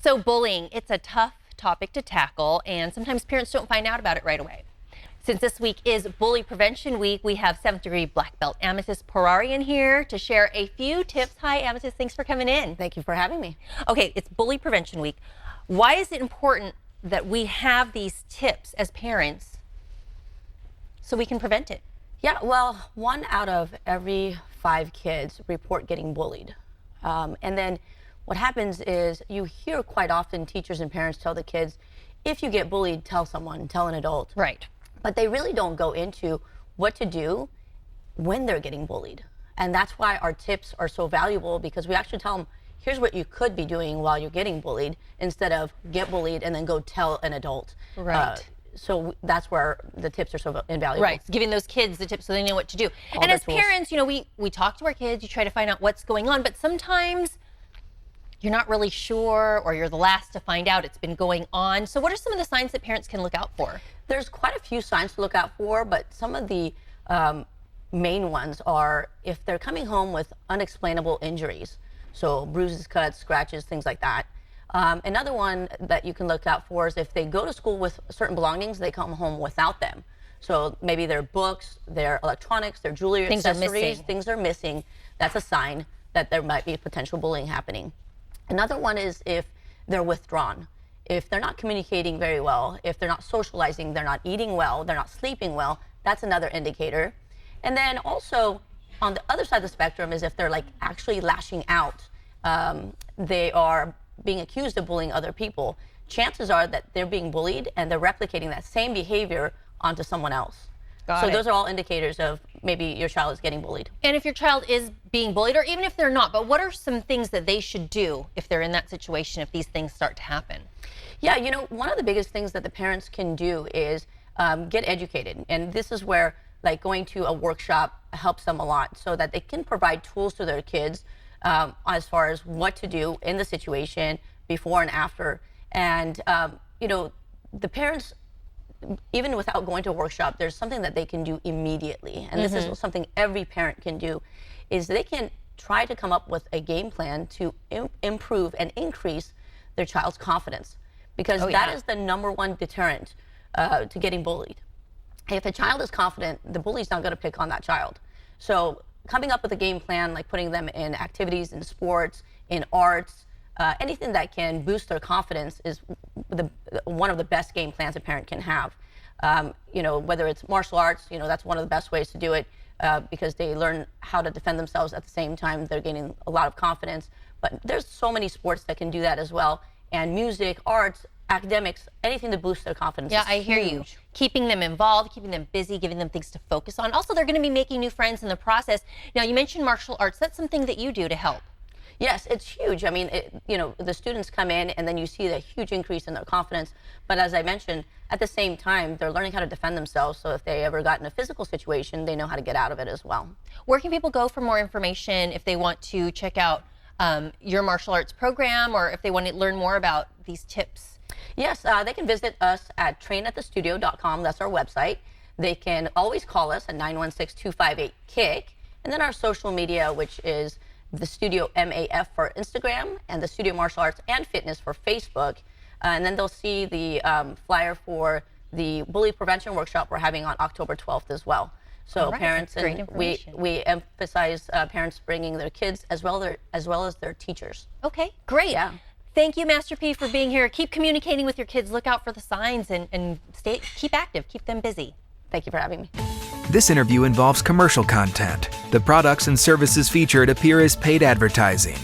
So bullying, it's a tough topic to tackle, and sometimes parents don't find out about it right away. Since this week is Bully Prevention Week, we have 7th degree black belt Amethyst Porarian here to share a few tips. Hi, Amethyst. Thanks for coming in. Thank you for having me. Okay, it's Bully Prevention Week. Why is it important that we have these tips as parents so we can prevent it? Yeah, well, 1 out of every 5 kids report getting bullied. And then what happens is you hear quite often teachers and parents tell the kids, if you get bullied, tell someone, tell an adult. Right. But they really don't go into what to do when they're getting bullied. And that's why our tips are so valuable, because we actually tell them, here's what you could be doing while you're getting bullied, instead of get bullied and then go tell an adult. Right. So that's where the tips are so invaluable. Right, giving those kids the tips so they know what to do. And as parents, you know, we talk to our kids, you try to find out what's going on, but sometimes you're not really sure, or you're the last to find out it's been going on. So what are some of the signs that parents can look out for? There's quite a few signs to look out for, but some of the main ones are if they're coming home with unexplainable injuries. So bruises, cuts, scratches, things like that. Another one that you can look out for is if they go to school with certain belongings, they come home without them. So maybe their books, their electronics, their jewelry, accessories, things are missing. That's a sign that there might be potential bullying happening. Another one is if they're withdrawn. If they're not communicating very well, if they're not socializing, they're not eating well, they're not sleeping well, that's another indicator. And then also on the other side of the spectrum is if they're like actually lashing out. They are being accused of bullying other people. Chances are that they're being bullied and they're replicating that same behavior onto someone else. So those are all indicators of maybe your child is getting bullied. And if your child is being bullied, or even if they're not, but what are some things that they should do if they're in that situation, if these things start to happen? Yeah, you know, one of the biggest things that the parents can do is get educated. And this is where like going to a workshop helps them a lot, so that they can provide tools to their kids as far as what to do in the situation before and after. And, you know, the parents, even without going to a workshop, there's something that they can do immediately. And this is something every parent can do, is they can try to come up with a game plan to improve and increase their child's confidence. Because that is the #1 deterrent to getting bullied. If a child is confident, the bully's not going to pick on that child. So coming up with a game plan, like putting them in activities, in sports, in arts, anything that can boost their confidence is one of the best game plans a parent can have. You know, whether it's martial arts, you know, that's one of the best ways to do it, because they learn how to defend themselves at the same time. They're gaining a lot of confidence. But there's so many sports that can do that as well. And music, arts, academics, anything to boost their confidence. Yeah, I hear you. Keeping them involved, keeping them busy, giving them things to focus on. Also, they're going to be making new friends in the process. Now, you mentioned martial arts. That's something that you do to help. Yes, it's huge. I mean, you know, the students come in and then you see the huge increase in their confidence. But as I mentioned, at the same time, they're learning how to defend themselves. So if they ever got in a physical situation, they know how to get out of it as well. Where can people go for more information if they want to check out your martial arts program, or if they want to learn more about these tips? Yes, they can visit us at trainatthestudio.com. That's our website. They can always call us at 916-258-KICK. And then our social media, which is the Studio MAF for Instagram, and the Studio Martial Arts and Fitness for Facebook. And then they'll see the flyer for the bully prevention workshop we're having on October 12th as well. So parents, and we emphasize parents bringing their kids as well as their teachers. Okay, great. Yeah. Thank you, Master P, for being here. Keep communicating with your kids. Look out for the signs and keep active. Keep them busy. Thank you for having me. This interview involves commercial content. The products and services featured appear as paid advertising.